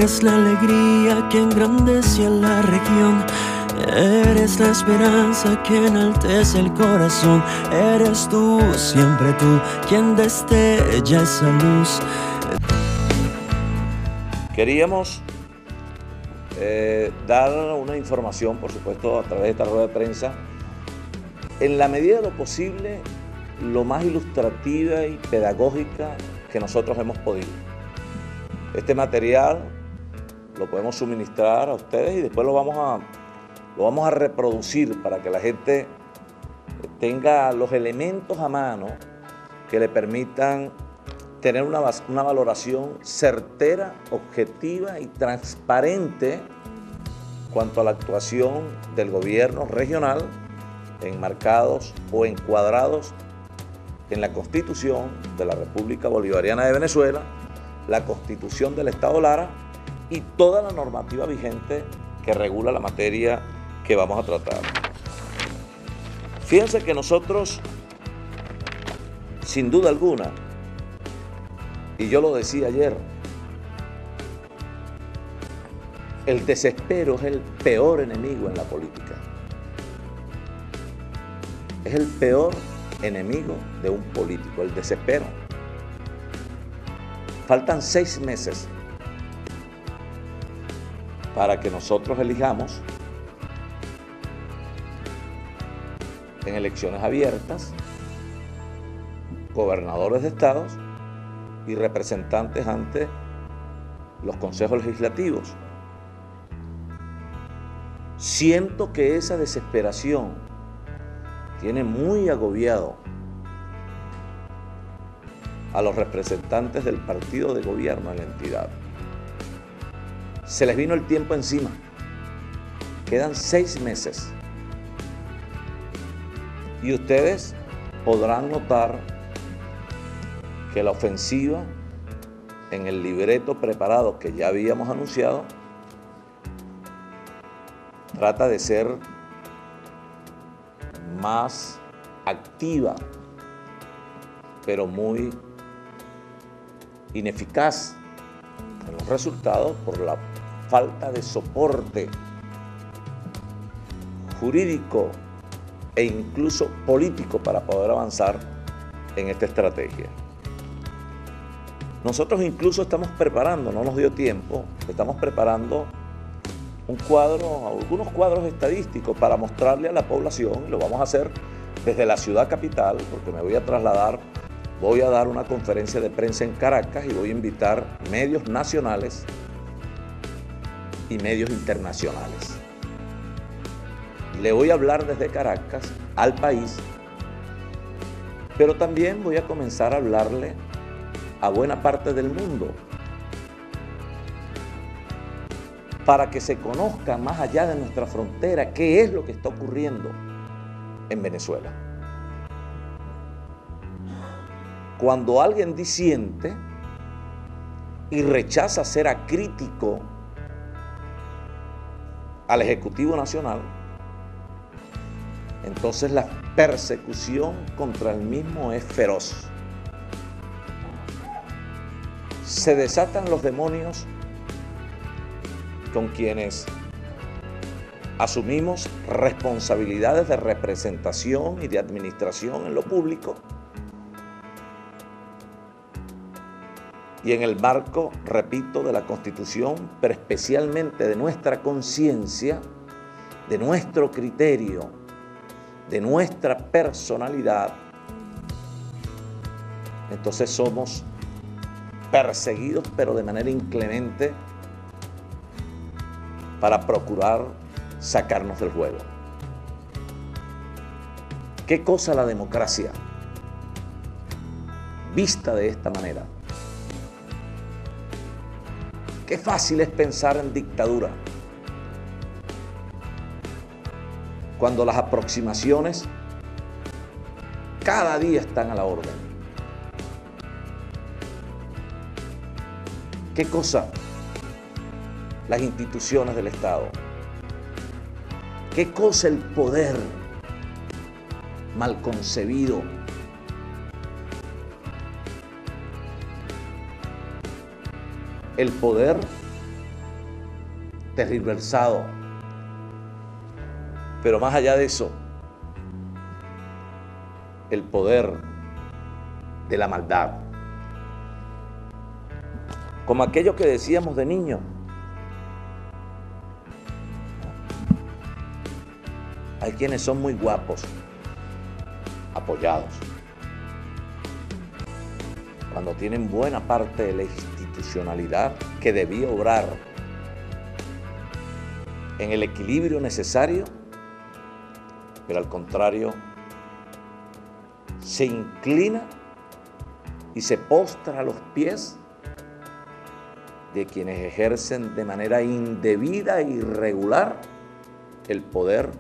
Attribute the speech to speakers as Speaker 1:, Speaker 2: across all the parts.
Speaker 1: Eres la alegría que engrandece a la región. Eres la esperanza que enaltece el corazón. Eres tú, siempre tú, quien destella esa luz.
Speaker 2: Queríamos dar una información, por supuesto, a través de esta rueda de prensa, en la medida de lo posible, lo más ilustrativa y pedagógica que nosotros hemos podido. Este material lo podemos suministrar a ustedes y después lo vamos a reproducir para que la gente tenga los elementos a mano que le permitan tener una valoración certera, objetiva y transparente cuanto a la actuación del gobierno regional enmarcados o encuadrados en la Constitución de la República Bolivariana de Venezuela, la Constitución del Estado Lara y toda la normativa vigente que regula la materia que vamos a tratar. Fíjense que nosotros, sin duda alguna, y yo lo decía ayer, el desespero es el peor enemigo en la política. Es el peor enemigo de un político, el desespero. Faltan 6 meses para que nosotros elijamos en elecciones abiertas gobernadores de estados y representantes ante los consejos legislativos. Siento que esa desesperación tiene muy agobiado a los representantes del partido de gobierno en la entidad. Se les vino el tiempo encima. Quedan 6 meses. Y ustedes podrán notar que la ofensiva en el libreto preparado que ya habíamos anunciado trata de ser más activa, pero muy ineficaz en los resultados por la falta de soporte jurídico e incluso político para poder avanzar en esta estrategia. Nosotros incluso estamos preparando, no nos dio tiempo, estamos preparando algunos cuadros estadísticos para mostrarle a la población, y lo vamos a hacer desde la ciudad capital, porque me voy a trasladar, voy a dar una conferencia de prensa en Caracas y voy a invitar medios nacionales y medios internacionales. Le voy a hablar desde Caracas al país, pero también voy a comenzar a hablarle a buena parte del mundo para que se conozca más allá de nuestra frontera qué es lo que está ocurriendo en Venezuela. Cuando alguien disiente y rechaza ser acrítico al Ejecutivo Nacional, entonces la persecución contra el mismo es feroz. Se desatan los demonios con quienes asumimos responsabilidades de representación y de administración en lo público y en el marco, repito, de la Constitución, pero especialmente de nuestra conciencia, de nuestro criterio, de nuestra personalidad. Entonces somos perseguidos, pero de manera inclemente, para procurar sacarnos del juego. ¿Qué cosa la democracia vista de esta manera? Qué fácil es pensar en dictadura cuando las aproximaciones cada día están a la orden. ¿Qué cosa? Las instituciones del Estado. ¿Qué cosa el poder mal concebido? El poder tergiversado. Pero más allá de eso, el poder de la maldad. Como aquello que decíamos de niño. Hay quienes son muy guapos, apoyados, cuando tienen buena parte de la institucionalidad que debía obrar en el equilibrio necesario, pero al contrario, se inclina y se postra a los pies de quienes ejercen de manera indebida e irregular el poder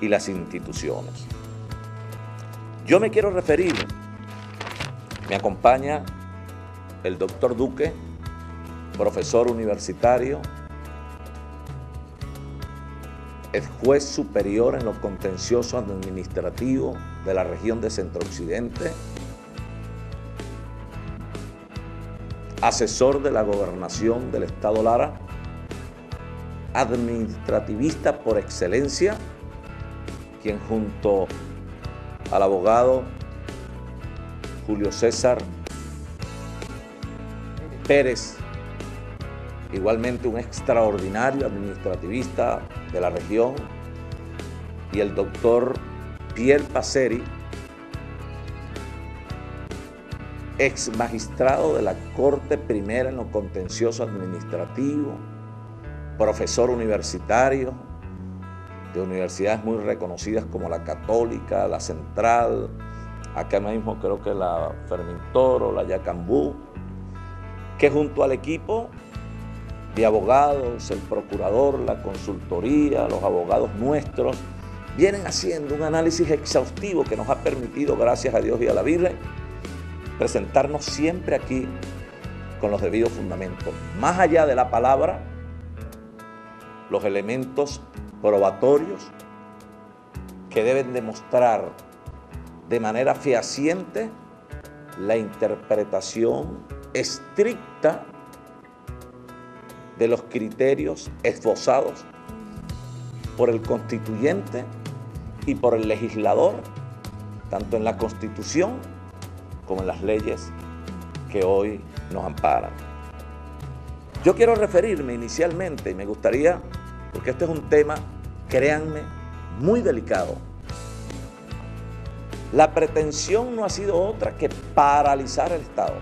Speaker 2: y las instituciones. Yo me quiero referir, me acompaña el doctor Duque, profesor universitario, es juez superior en lo contencioso administrativo de la región de Centro Occidente, asesor de la gobernación del Estado Lara, administrativista por excelencia, quien junto al abogado Julio César Pérez, igualmente un extraordinario administrativista de la región, y el doctor Pierre Passeri, ex magistrado de la Corte Primera en lo contencioso administrativo, profesor universitario de universidades muy reconocidas como la Católica, la Central, acá mismo creo que la Fermín Toro, la Yacambú, que junto al equipo de abogados, el procurador, la consultoría, los abogados nuestros, vienen haciendo un análisis exhaustivo que nos ha permitido, gracias a Dios y a la Virgen, presentarnos siempre aquí con los debidos fundamentos. Más allá de la palabra, los elementos probatorios que deben demostrar de manera fehaciente la interpretación estricta de los criterios esbozados por el constituyente y por el legislador, tanto en la Constitución como en las leyes que hoy nos amparan. Yo quiero referirme inicialmente, y me gustaría, porque este es un tema, créanme, muy delicado. La pretensión no ha sido otra que paralizar el Estado.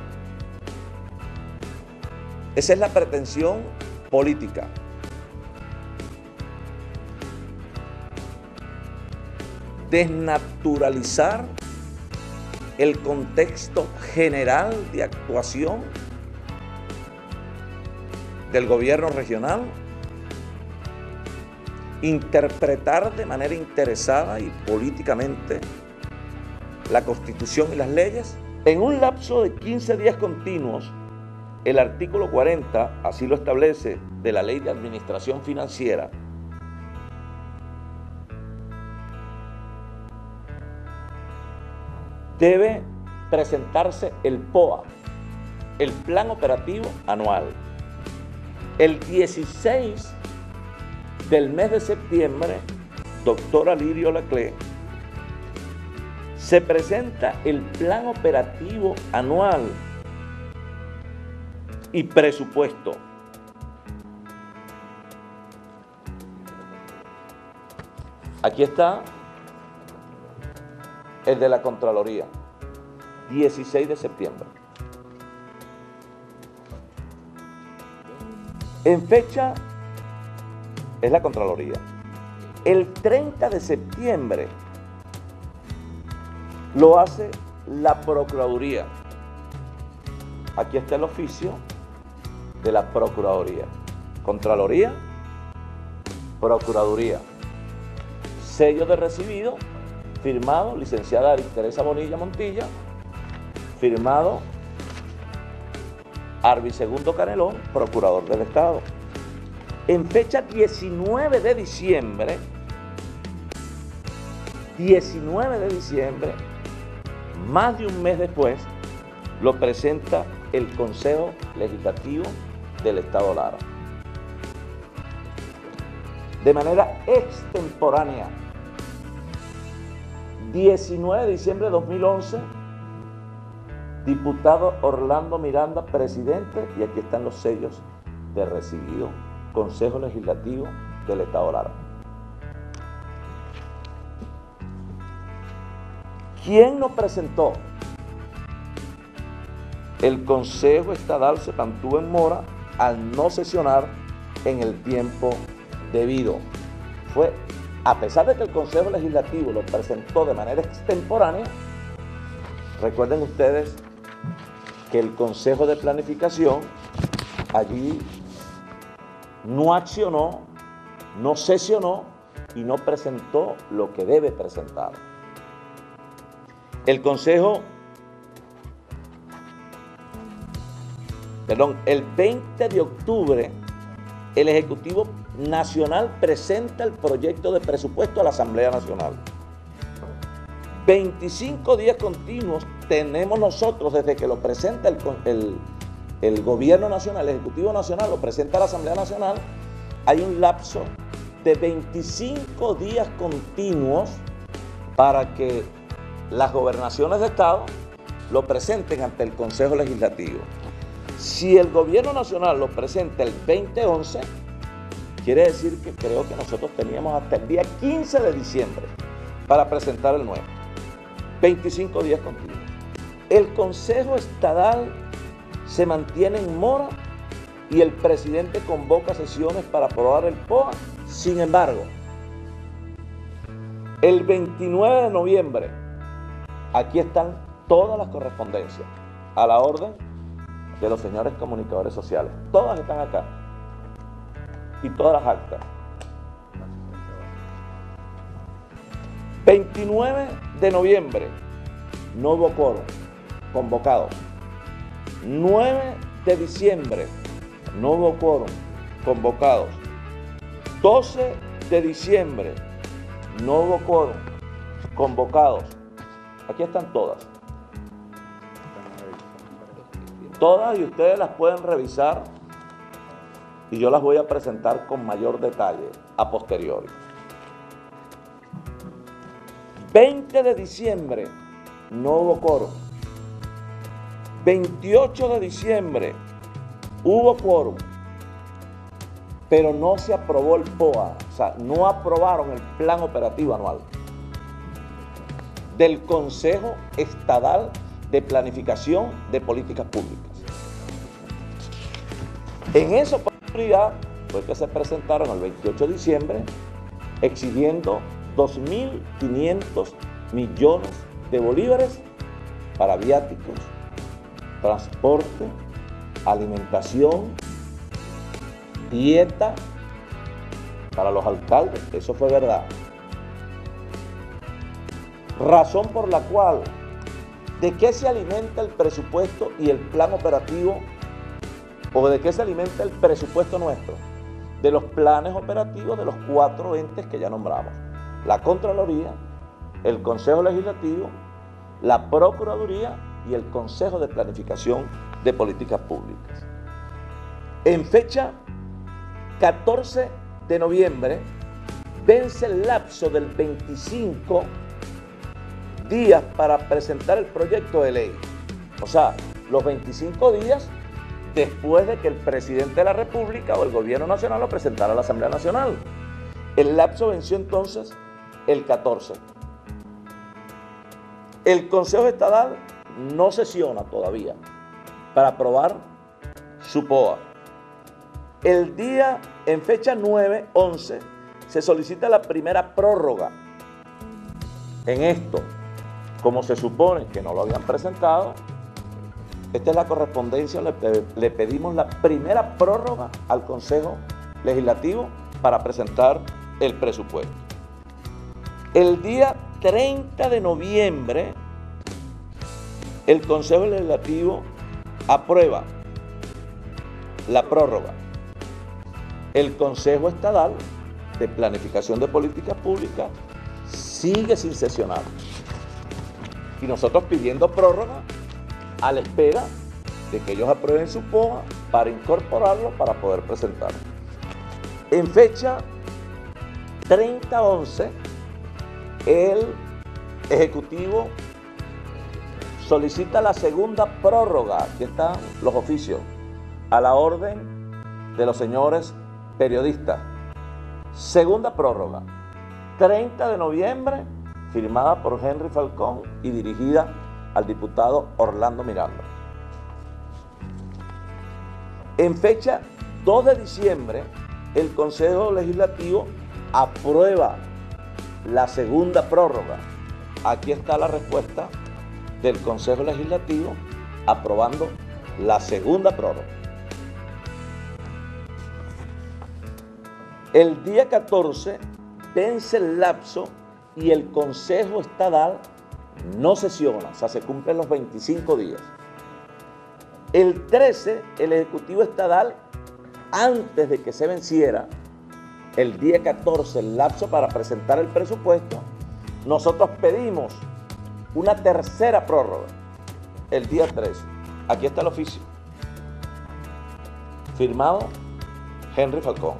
Speaker 2: Esa es la pretensión política. Desnaturalizar el contexto general de actuación del gobierno regional, interpretar de manera interesada y políticamente la Constitución y las leyes. En un lapso de 15 días continuos, el artículo 40, así lo establece, de la Ley de Administración Financiera, debe presentarse el POA, el Plan Operativo Anual. El 16 del mes de septiembre, doctor Alirio Laclé, se presenta el Plan Operativo Anual y presupuesto. Aquí está el de la Contraloría, 16 de septiembre. En fecha, es la Contraloría. El 30 de septiembre lo hace la Procuraduría. Aquí está el oficio de la Procuraduría. Contraloría, Procuraduría. Sello de recibido, firmado, licenciada Teresa Bonilla Montilla, firmado Arby Segundo Canelón, Procurador del Estado. En fecha 19 de diciembre, más de un mes después, lo presenta el Consejo Legislativo del Estado Lara. de manera extemporánea. 19 de diciembre de 2011, diputado Orlando Miranda, presidente, y aquí están los sellos de recibido, Consejo Legislativo del Estado Lara. ¿Quién nos presentó? El Consejo Estadal se mantuvo en mora al no sesionar en el tiempo debido. Fue, a pesar de que el Consejo Legislativo lo presentó de manera extemporánea, recuerden ustedes que el Consejo de Planificación allí no accionó, no sesionó y no presentó lo que debe presentar. El el 20 de octubre, el Ejecutivo Nacional presenta el proyecto de presupuesto a la Asamblea Nacional. 25 días continuos tenemos nosotros desde que lo presenta el Gobierno Nacional, el Ejecutivo Nacional, lo presenta a la Asamblea Nacional. Hay un lapso de 25 días continuos para que las gobernaciones de Estado lo presenten ante el Consejo Legislativo. Si el Gobierno Nacional lo presenta el 2011, quiere decir que creo que nosotros teníamos hasta el día 15 de diciembre para presentar el nuevo. 25 días continuos. El Consejo Estadal se mantiene en mora y el presidente convoca sesiones para aprobar el POA. Sin embargo, el 29 de noviembre, aquí están todas las correspondencias a la orden de los señores comunicadores sociales. Todas están acá. Y todas las actas. 29 de noviembre, no hubo quórum, convocados. 9 de diciembre, no hubo quórum, convocados. 12 de diciembre, no hubo quórum, convocados. Aquí están todas. Todas, y ustedes las pueden revisar y yo las voy a presentar con mayor detalle a posteriori. 20 de diciembre no hubo quórum. 28 de diciembre hubo quórum, pero no se aprobó el POA, o sea, no aprobaron el Plan Operativo Anual del Consejo Estadal de Planificación de Políticas Públicas. En esa oportunidad fue que se presentaron el 28 de diciembre exigiendo 2.500 millones de bolívares para viáticos, transporte, alimentación, dieta para los alcaldes. Eso fue verdad. Razón por la cual, ¿de qué se alimenta el presupuesto y el plan operativo? ¿O de qué se alimenta el presupuesto nuestro? De los planes operativos de los 4 entes que ya nombramos: la Contraloría, el Consejo Legislativo, la Procuraduría y el Consejo de Planificación de Políticas Públicas. En fecha 14 de noviembre vence el lapso del 25 días para presentar el proyecto de ley. O sea, los 25 días después de que el presidente de la República o el Gobierno Nacional lo presentara a la Asamblea Nacional. El lapso venció entonces el 14. El Consejo Estadal no sesiona todavía para aprobar su POA. El día, en fecha 9/11, se solicita la primera prórroga. En esto, como se supone que no lo habían presentado, esta es la correspondencia, le pedimos la primera prórroga al Consejo Legislativo para presentar el presupuesto. El día 30 de noviembre, el Consejo Legislativo aprueba la prórroga. El Consejo Estadal de Planificación de Políticas Públicas sigue sin sesionar. Y nosotros pidiendo prórroga a la espera de que ellos aprueben su POA para incorporarlo para poder presentarlo. En fecha 30-11, el Ejecutivo solicita la segunda prórroga, aquí están los oficios, a la orden de los señores periodistas. Segunda prórroga, 30 de noviembre, firmada por Henry Falcón y dirigida al diputado Orlando Miranda. En fecha 2 de diciembre, el Consejo Legislativo aprueba la segunda prórroga. Aquí está la respuesta del Consejo Legislativo aprobando la segunda prórroga. El día 14 vence el lapso y el Consejo Estadal no sesiona, o sea, se cumplen los 25 días. El 13, el Ejecutivo Estadal, antes de que se venciera, el día 14, el lapso para presentar el presupuesto, nosotros pedimos una tercera prórroga, el día 13. Aquí está el oficio, firmado Henry Falcón.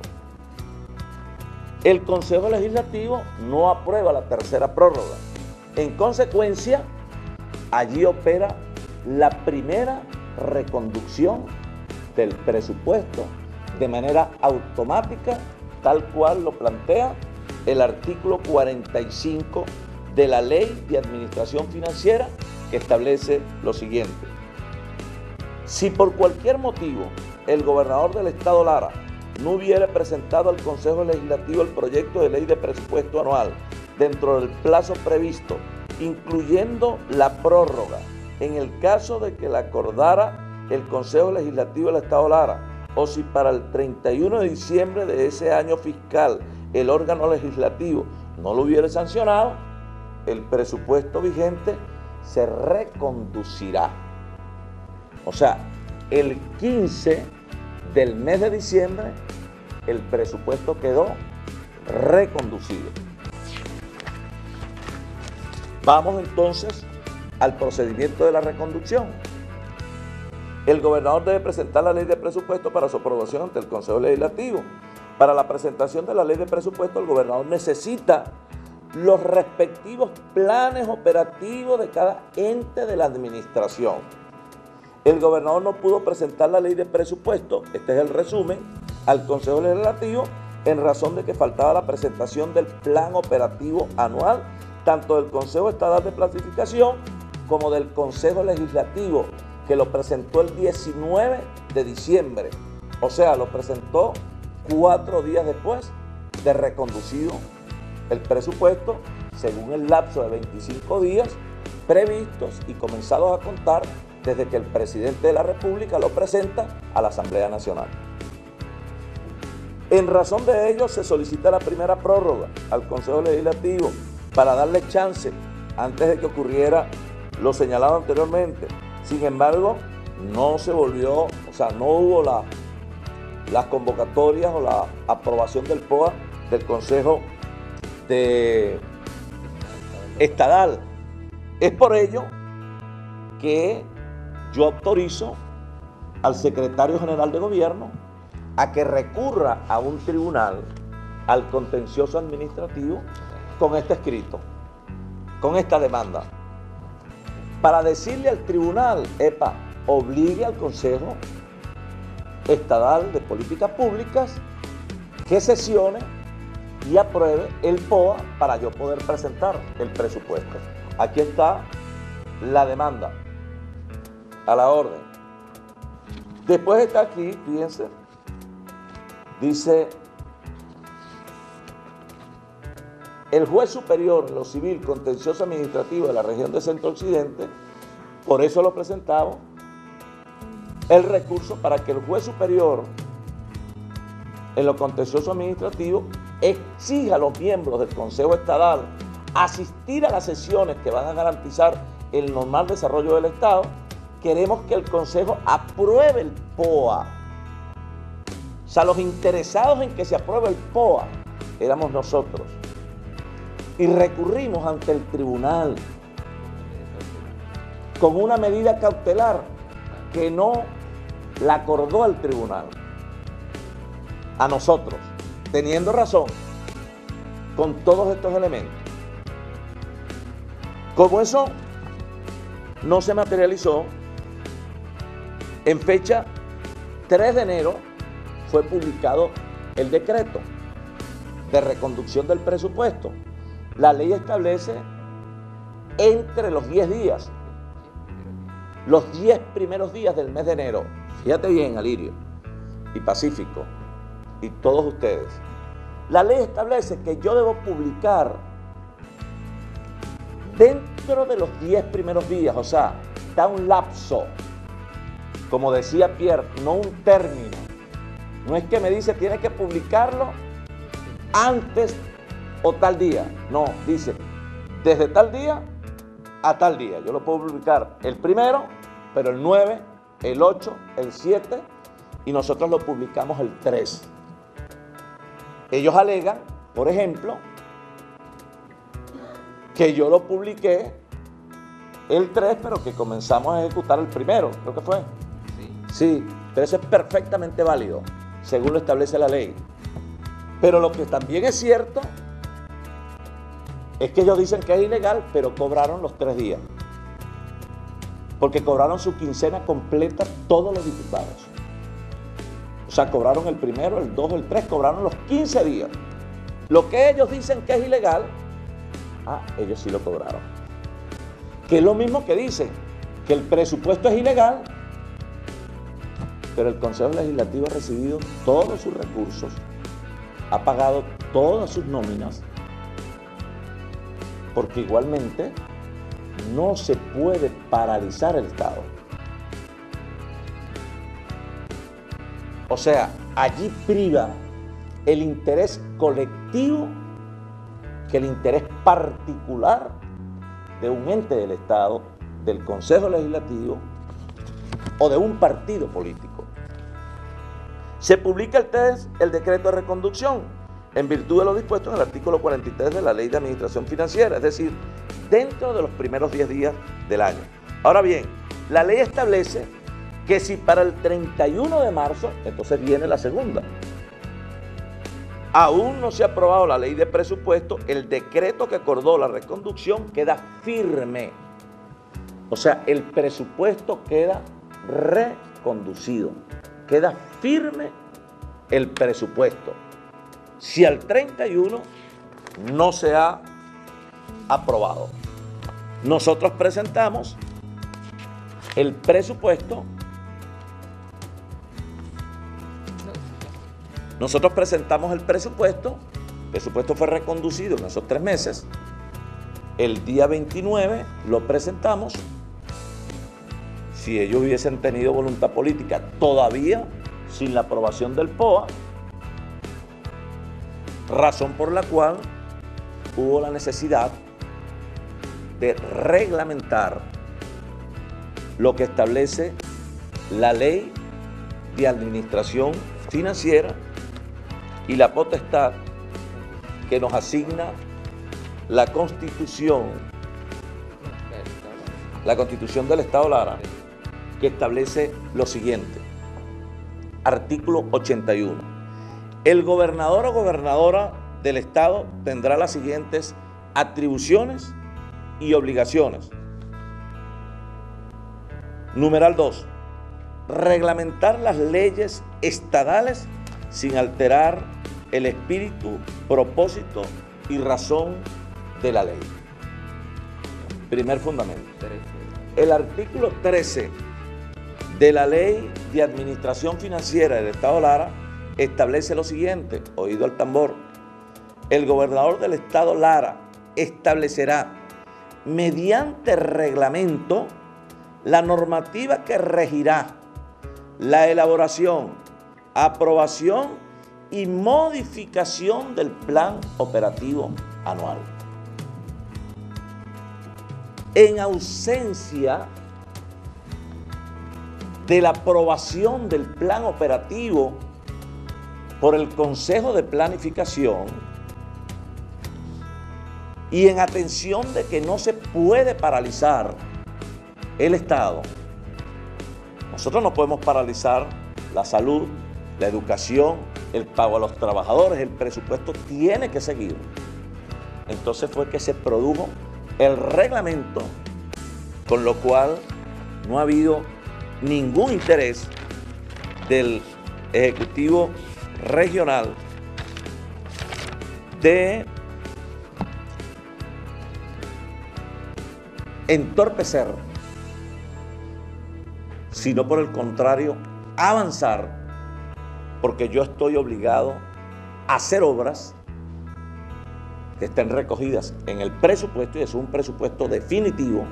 Speaker 2: El Consejo Legislativo no aprueba la tercera prórroga. En consecuencia, allí opera la primera reconducción del presupuesto de manera automática, tal cual lo plantea el artículo 45 de la Ley de Administración Financiera, que establece lo siguiente. Si por cualquier motivo el gobernador del Estado Lara no hubiera presentado al Consejo Legislativo el proyecto de ley de presupuesto anual dentro del plazo previsto, incluyendo la prórroga, en el caso de que la acordara el Consejo Legislativo del Estado Lara, o si para el 31 de diciembre de ese año fiscal el órgano legislativo no lo hubiera sancionado, el presupuesto vigente se reconducirá. O sea, el 15 del mes de diciembre el presupuesto quedó reconducido. Vamos entonces al procedimiento de la reconducción. El gobernador debe presentar la ley de presupuesto para su aprobación ante el Consejo Legislativo. Para la presentación de la ley de presupuesto, el gobernador necesita los respectivos planes operativos de cada ente de la administración. El gobernador no pudo presentar la ley de presupuesto, este es el resumen, al Consejo Legislativo en razón de que faltaba la presentación del plan operativo anual, tanto del Consejo Estadal de Planificación como del Consejo Legislativo, que lo presentó el 19 de diciembre, o sea, lo presentó 4 días después de reconducido el presupuesto, según el lapso de 25 días previstos y comenzados a contar desde que el presidente de la República lo presenta a la Asamblea Nacional. En razón de ello, se solicita la primera prórroga al Consejo Legislativo para darle chance antes de que ocurriera lo señalado anteriormente. Sin embargo, no se volvió, o sea, no hubo las convocatorias o la aprobación del POA del Consejo Estadal. Es por ello que yo autorizo al secretario general de gobierno a que recurra a un tribunal, al contencioso administrativo, con este escrito, con esta demanda, para decirle al tribunal, obligue al Consejo Estadal de Políticas Públicas que sesione y apruebe el POA para yo poder presentar el presupuesto. Aquí está la demanda, a la orden. Después está aquí, fíjense, dice: el juez superior en lo civil contencioso administrativo de la región de Centro Occidente, por eso lo presentamos, el recurso para que el juez superior en lo contencioso administrativo exija a los miembros del Consejo Estadal asistir a las sesiones que van a garantizar el normal desarrollo del Estado. Queremos que el Consejo apruebe el POA. O sea, los interesados en que se apruebe el POA éramos nosotros. Y recurrimos ante el tribunal con una medida cautelar que no la acordó el tribunal a nosotros, teniendo razón con todos estos elementos. Como eso no se materializó, en fecha 3 de enero fue publicado el decreto de reconducción del presupuesto. La ley establece entre los 10 días, los 10 primeros días del mes de enero. Fíjate bien, Alirio y Pacífico y todos ustedes. La ley establece que yo debo publicar dentro de los 10 primeros días, o sea, da un lapso. Como decía Pierre, no un término. No es que me dice, tienes que publicarlo antes o tal día. No, dice, desde tal día a tal día. Yo lo puedo publicar el primero, pero el 9, el 8, el 7, y nosotros lo publicamos el 3. Ellos alegan, por ejemplo, que yo lo publiqué el 3, pero que comenzamos a ejecutar el primero, creo que fue. Sí, pero eso es perfectamente válido, según lo establece la ley. Pero lo que también es cierto es que ellos dicen que es ilegal, pero cobraron los 3 días. Porque cobraron su quincena completa todos los diputados. O sea, cobraron el primero, el 2, el 3, cobraron los 15 días. Lo que ellos dicen que es ilegal, ellos sí lo cobraron. Que es lo mismo que dicen que el presupuesto es ilegal, pero el Consejo Legislativo ha recibido todos sus recursos, ha pagado todas sus nóminas, porque igualmente no se puede paralizar el Estado. O sea, allí priva el interés colectivo que el interés particular de un ente del Estado, del Consejo Legislativo o de un partido político. Se publica el decreto de reconducción en virtud de lo dispuesto en el artículo 43 de la Ley de Administración Financiera, es decir, dentro de los primeros 10 días del año. Ahora bien, la ley establece que si para el 31 de marzo, entonces viene la segunda, aún no se ha aprobado la ley de presupuesto, el decreto que acordó la reconducción queda firme. O sea, el presupuesto queda reconducido, queda firme el presupuesto. Si al 31 no se ha aprobado, nosotros presentamos el presupuesto. Nosotros presentamos el presupuesto fue reconducido en esos 3 meses. El día 29 lo presentamos. Si ellos hubiesen tenido voluntad política, todavía sin la aprobación del POA, razón por la cual hubo la necesidad de reglamentar lo que establece la Ley de Administración Financiera y la potestad que nos asigna la Constitución del Estado Lara, que establece lo siguiente. Artículo 81. El gobernador o gobernadora del Estado tendrá las siguientes atribuciones y obligaciones. Numeral 2. Reglamentar las leyes estadales sin alterar el espíritu, propósito y razón de la ley. Primer fundamento. El artículo 13 de la Ley de Administración Financiera del Estado Lara establece lo siguiente, oído al tambor. El gobernador del Estado Lara establecerá mediante reglamento la normativa que regirá la elaboración, aprobación y modificación del plan operativo anual. En ausencia de la aprobación del plan operativo por el Consejo de Planificación y en atención de que no se puede paralizar el Estado, nosotros no podemos paralizar la salud, la educación, el pago a los trabajadores, el presupuesto tiene que seguir. entonces fue que se produjo el reglamento, con lo cual no ha habido ningún interés del Ejecutivo Regional de entorpecer, sino por el contrario, avanzar, porque yo estoy obligado a hacer obras que estén recogidas en el presupuesto, y es un presupuesto definitivo.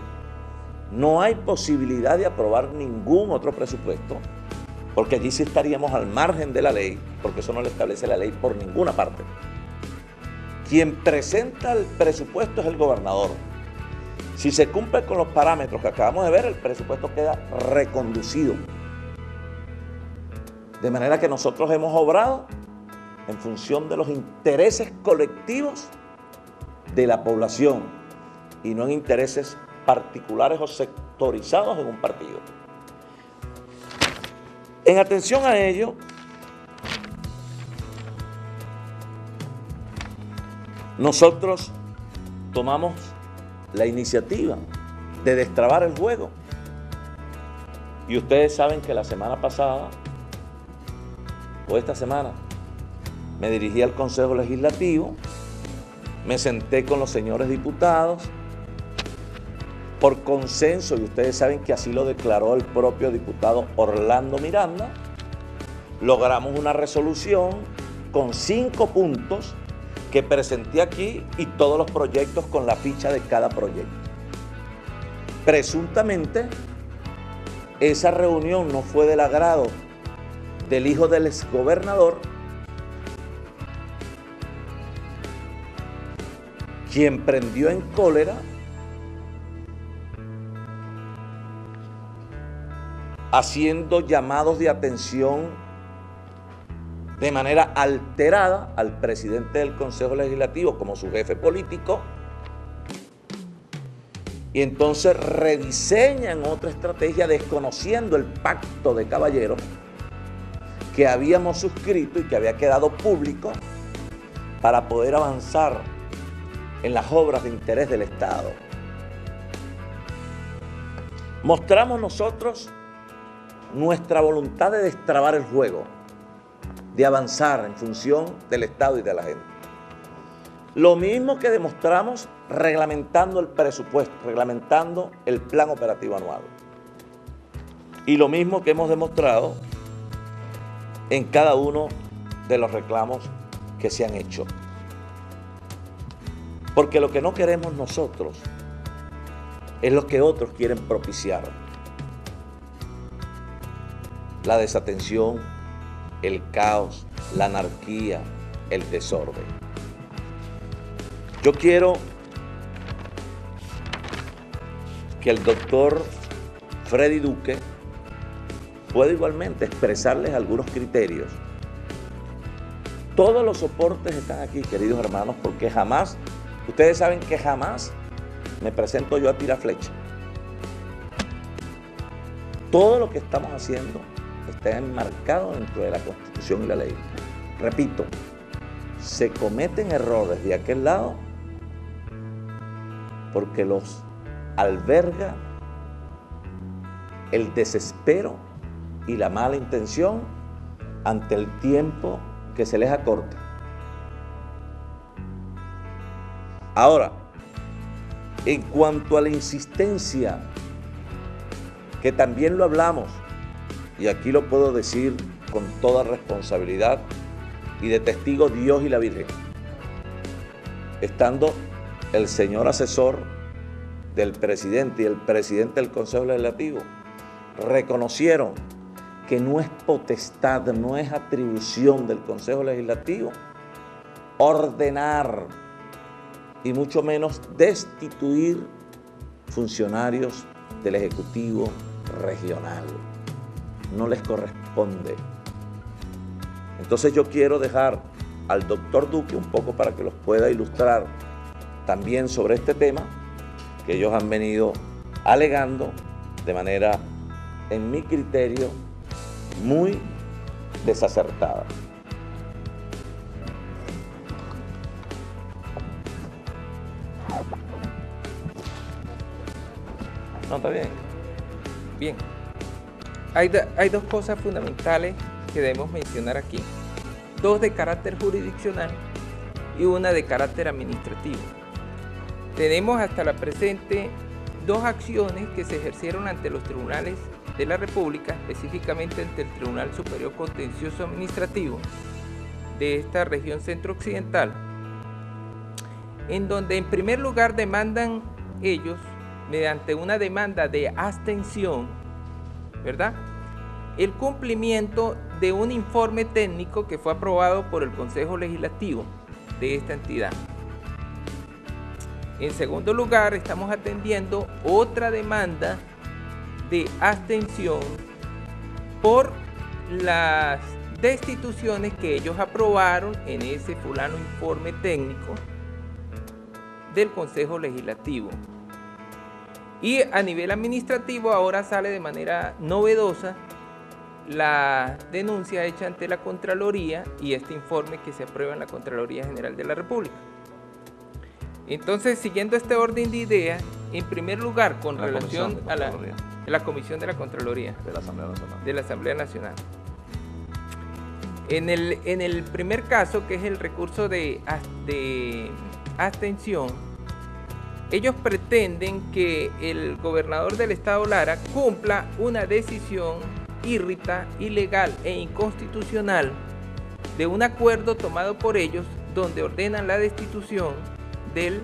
Speaker 2: No hay posibilidad de aprobar ningún otro presupuesto, porque allí sí estaríamos al margen de la ley, porque eso no lo establece la ley por ninguna parte. Quien presenta el presupuesto es el gobernador. Si se cumple con los parámetros que acabamos de ver, el presupuesto queda reconducido. De manera que nosotros hemos obrado en función de los intereses colectivos de la población y no en intereses particulares o sectorizados en un partido. En atención a ello, nosotros tomamos la iniciativa de destrabar el juego. Y ustedes saben que la semana pasada, o esta semana, me dirigí al Consejo Legislativo, me senté con los señores diputados, por consenso, y ustedes saben que así lo declaró el propio diputado Orlando Miranda, logramos una resolución con 5 puntos que presenté aquí y todos los proyectos con la ficha de cada proyecto. Presuntamente, esa reunión no fue del agrado del hijo del exgobernador, quien prendió en cólera haciendo llamados de atención de manera alterada al presidente del Consejo Legislativo como su jefe político, y entonces rediseñan otra estrategia desconociendo el pacto de caballeros que habíamos suscrito y que había quedado público para poder avanzar en las obras de interés del Estado. Mostramos nosotros nuestra voluntad de destrabar el juego, de avanzar en función del Estado y de la gente. Lo mismo que demostramos reglamentando el presupuesto, reglamentando el plan operativo anual. Y lo mismo que hemos demostrado en cada uno de los reclamos que se han hecho. Porque lo que no queremos nosotros es lo que otros quieren propiciar. La desatención, el caos, la anarquía, el desorden. Yo quiero que el doctor Freddy Duque pueda igualmente expresarles algunos criterios. Todos los soportes están aquí, queridos hermanos, porque jamás, ustedes saben que jamás me presento yo a tirar flecha. Todo lo que estamos haciendo está enmarcado dentro de la Constitución y la ley. Repito, se cometen errores de aquel lado porque los alberga el desespero y la mala intención ante el tiempo que se les acorta. Ahora, en cuanto a la insistencia, que también lo hablamos, y aquí lo puedo decir con toda responsabilidad y de testigo Dios y la Virgen, estando el señor asesor del presidente y el presidente del Consejo Legislativo, reconocieron que no es potestad, no es atribución del Consejo Legislativo ordenar y mucho menos destituir funcionarios del Ejecutivo Regional. No les corresponde. Entonces yo quiero dejar al doctor Duque un poco para que los pueda ilustrar también sobre este tema que ellos han venido alegando de manera, en mi criterio, muy desacertada. No, está bien.
Speaker 3: Bien. Hay dos cosas fundamentales que debemos mencionar aquí. Dos de carácter jurisdiccional y una de carácter administrativo. Tenemos hasta la presente dos acciones que se ejercieron ante los tribunales de la República, específicamente ante el Tribunal Superior Contencioso Administrativo de esta región centro-occidental, en donde en primer lugar demandan ellos, mediante una demanda de abstención, ¿verdad?, el cumplimiento de un informe técnico que fue aprobado por el Consejo Legislativo de esta entidad. En segundo lugar, estamos atendiendo otra demanda de abstención por las destituciones que ellos aprobaron en ese fulano informe técnico del Consejo Legislativo. Y a nivel administrativo ahora sale de manera novedosa la denuncia hecha ante la Contraloría y este informe que se aprueba en la Contraloría General de la República. Entonces, siguiendo este orden de ideas, en primer lugar, con relación a la Comisión de la Contraloría
Speaker 2: de la Asamblea Nacional.
Speaker 3: De la Asamblea Nacional. En el primer caso, que es el recurso de abstención, ellos pretenden que el gobernador del estado Lara cumpla una decisión írrita, ilegal e inconstitucional de un acuerdo tomado por ellos donde ordenan la destitución del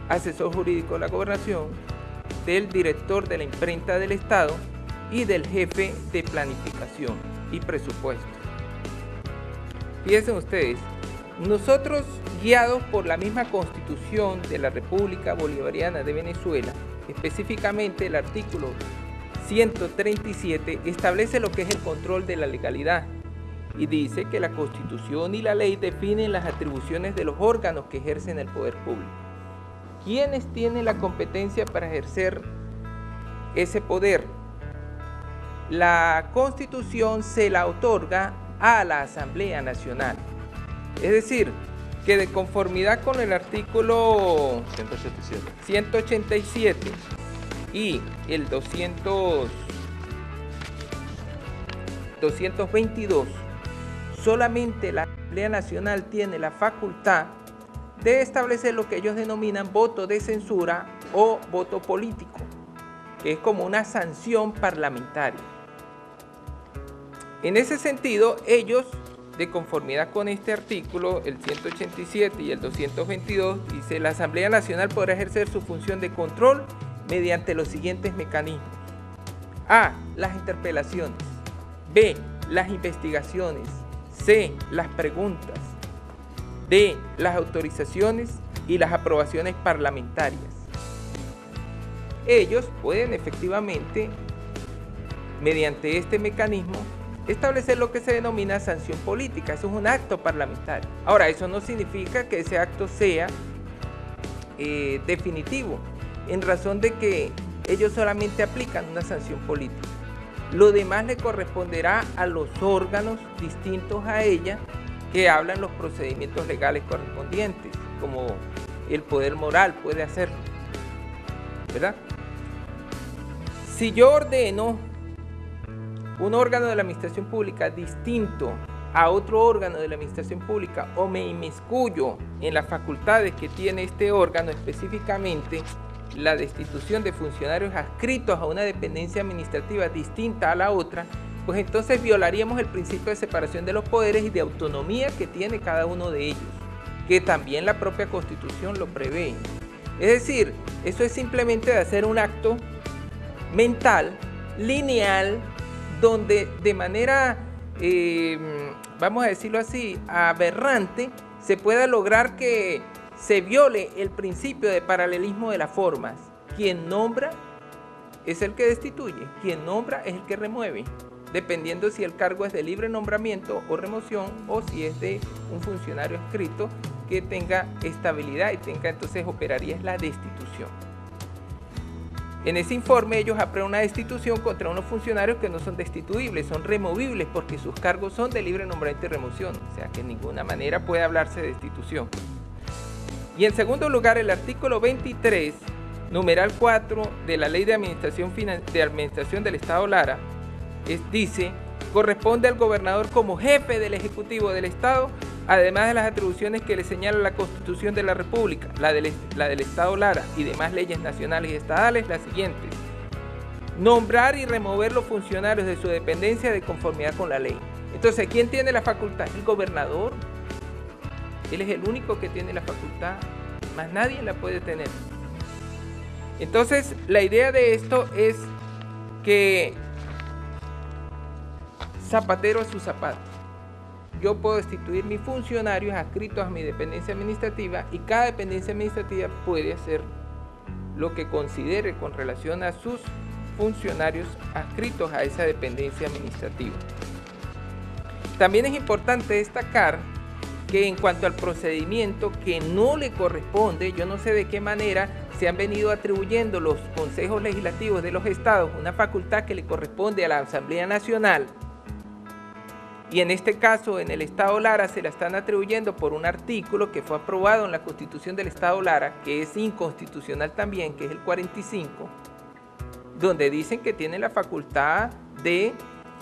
Speaker 3: asesor jurídico de la gobernación, del director de la imprenta del estado y del jefe de planificación y presupuesto. Fíjense ustedes, nosotros, guiados por la misma Constitución de la República Bolivariana de Venezuela, específicamente el artículo 137, establece lo que es el control de la legalidad y dice que la Constitución y la ley definen las atribuciones de los órganos que ejercen el poder público. ¿Quiénes tienen la competencia para ejercer ese poder? La Constitución se la otorga a la Asamblea Nacional. Es decir, que de conformidad con el artículo 187 y el 222, solamente la Asamblea Nacional tiene la facultad de establecer lo que ellos denominan voto de censura o voto político, que es como una sanción parlamentaria. En ese sentido, ellos, de conformidad con este artículo, el 187 y el 222, dice: la Asamblea Nacional podrá ejercer su función de control mediante los siguientes mecanismos. A. Las interpelaciones. B. Las investigaciones. C. Las preguntas. D. Las autorizaciones y las aprobaciones parlamentarias. Ellos pueden efectivamente, mediante este mecanismo, establecer lo que se denomina sanción política. Eso es un acto parlamentario. Ahora, eso no significa que ese acto sea definitivo, en razón de que ellos solamente aplican una sanción política. Lo demás le corresponderá a los órganos distintos a ella que hablan los procedimientos legales correspondientes, como el poder moral puede hacerlo, ¿verdad? Si yo ordeno un órgano de la administración pública distinto a otro órgano de la administración pública o me inmiscuyo en las facultades que tiene este órgano, específicamente la destitución de funcionarios adscritos a una dependencia administrativa distinta a la otra, pues entonces violaríamos el principio de separación de los poderes y de autonomía que tiene cada uno de ellos, que también la propia Constitución lo prevé. Es decir, eso es simplemente de hacer un acto mental, lineal, donde de manera, vamos a decirlo así, aberrante, se pueda lograr que se viole el principio de paralelismo de las formas. Quien nombra es el que destituye, quien nombra es el que remueve, dependiendo si el cargo es de libre nombramiento o remoción o si es de un funcionario adscrito que tenga estabilidad y tenga, entonces operaría es la destitución. En ese informe ellos aprueban una destitución contra unos funcionarios que no son destituibles, son removibles porque sus cargos son de libre nombramiento y remoción, o sea que en ninguna manera puede hablarse de destitución. Y en segundo lugar, el artículo 23 numeral 4 de la Ley de Administración del Estado Lara, dice: corresponde al gobernador como jefe del Ejecutivo del Estado, además de las atribuciones que le señala la Constitución de la República, la del Estado Lara y demás leyes nacionales y estadales, las siguientes: nombrar y remover los funcionarios de su dependencia de conformidad con la ley. Entonces, ¿quién tiene la facultad? El gobernador. Él es el único que tiene la facultad, más nadie la puede tener. Entonces, la idea de esto es que zapatero a su zapato. Yo puedo destituir mis funcionarios adscritos a mi dependencia administrativa y cada dependencia administrativa puede hacer lo que considere con relación a sus funcionarios adscritos a esa dependencia administrativa. También es importante destacar que en cuanto al procedimiento que no le corresponde, yo no sé de qué manera se han venido atribuyendo los consejos legislativos de los estados una facultad que le corresponde a la Asamblea Nacional, y en este caso en el Estado Lara se la están atribuyendo por un artículo que fue aprobado en la Constitución del Estado Lara, que es inconstitucional también, que es el 45, donde dicen que tiene la facultad de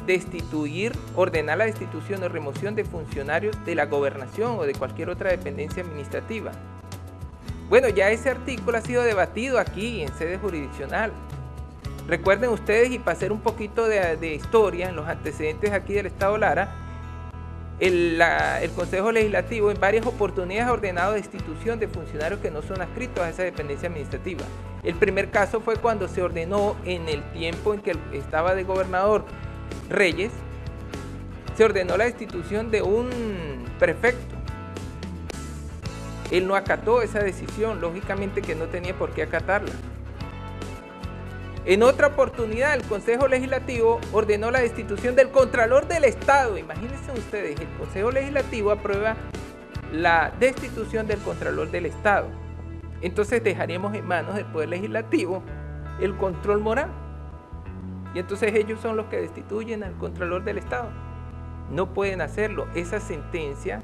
Speaker 3: destituir, ordenar la destitución o remoción de funcionarios de la gobernación o de cualquier otra dependencia administrativa. Bueno, ya ese artículo ha sido debatido aquí en sede jurisdiccional. Recuerden ustedes, y para hacer un poquito de historia en los antecedentes aquí del Estado Lara, el Consejo Legislativo en varias oportunidades ha ordenado destitución de funcionarios que no son adscritos a esa dependencia administrativa. El primer caso fue cuando se ordenó en el tiempo en que estaba de gobernador Reyes, se ordenó la destitución de un prefecto. Él no acató esa decisión, lógicamente que no tenía por qué acatarla. En otra oportunidad, el Consejo Legislativo ordenó la destitución del Contralor del Estado. Imagínense ustedes, el Consejo Legislativo aprueba la destitución del Contralor del Estado. Entonces dejaríamos en manos del Poder Legislativo el control moral. Y entonces ellos son los que destituyen al Contralor del Estado. No pueden hacerlo. Esa sentencia,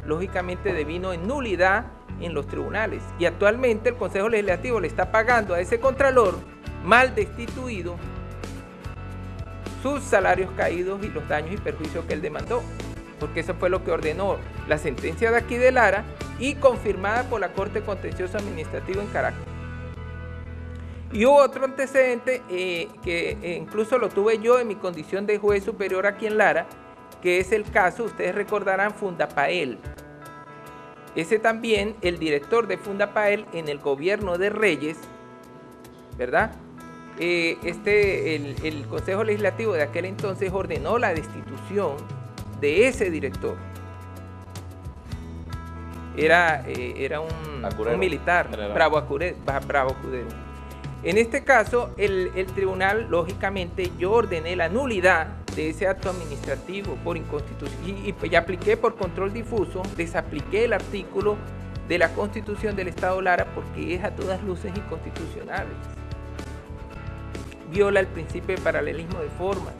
Speaker 3: lógicamente, devino en nulidad en los tribunales. Y actualmente el Consejo Legislativo le está pagando a ese Contralor mal destituido sus salarios caídos y los daños y perjuicios que él demandó, porque eso fue lo que ordenó la sentencia de aquí de Lara y confirmada por la Corte Contencioso Administrativo en Caracas. Y hubo otro antecedente que incluso lo tuve yo en mi condición de juez superior aquí en Lara, que es el caso, ustedes recordarán, Fundapael. Ese también, el director de Fundapael en el gobierno de Reyes, ¿verdad? El Consejo Legislativo de aquel entonces ordenó la destitución de ese director. Era un militar, Bravo Acudero. En este caso, el tribunal, lógicamente, yo ordené la nulidad de ese acto administrativo por inconstitución y apliqué por control difuso, desapliqué el artículo de la Constitución del Estado Lara porque es a todas luces inconstitucional. Viola el principio de paralelismo de forma.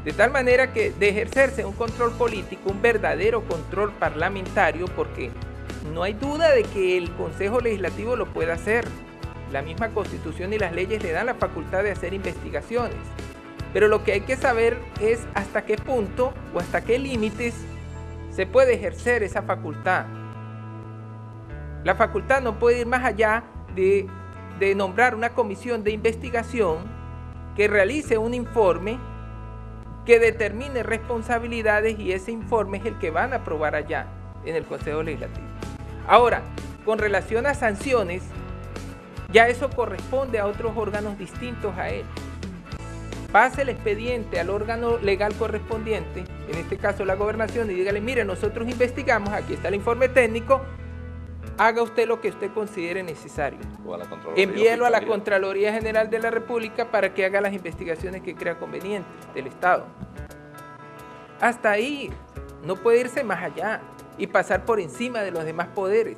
Speaker 3: De tal manera que de ejercerse un control político, un verdadero control parlamentario, porque no hay duda de que el Consejo Legislativo lo puede hacer. La misma Constitución y las leyes le dan la facultad de hacer investigaciones. Pero lo que hay que saber es hasta qué punto o hasta qué límites se puede ejercer esa facultad. La facultad no puede ir más allá de nombrar una comisión de investigación que realice un informe que determine responsabilidades y ese informe es el que van a aprobar allá en el Consejo Legislativo. Ahora, con relación a sanciones, ya eso corresponde a otros órganos distintos a él. Pase el expediente al órgano legal correspondiente, en este caso la gobernación, y dígale, mire, nosotros investigamos, aquí está el informe técnico, haga usted lo que usted considere necesario. Envíelo a la Contraloría General de la República para que haga las investigaciones que crea convenientes del Estado. Hasta ahí, no puede irse más allá y pasar por encima de los demás poderes.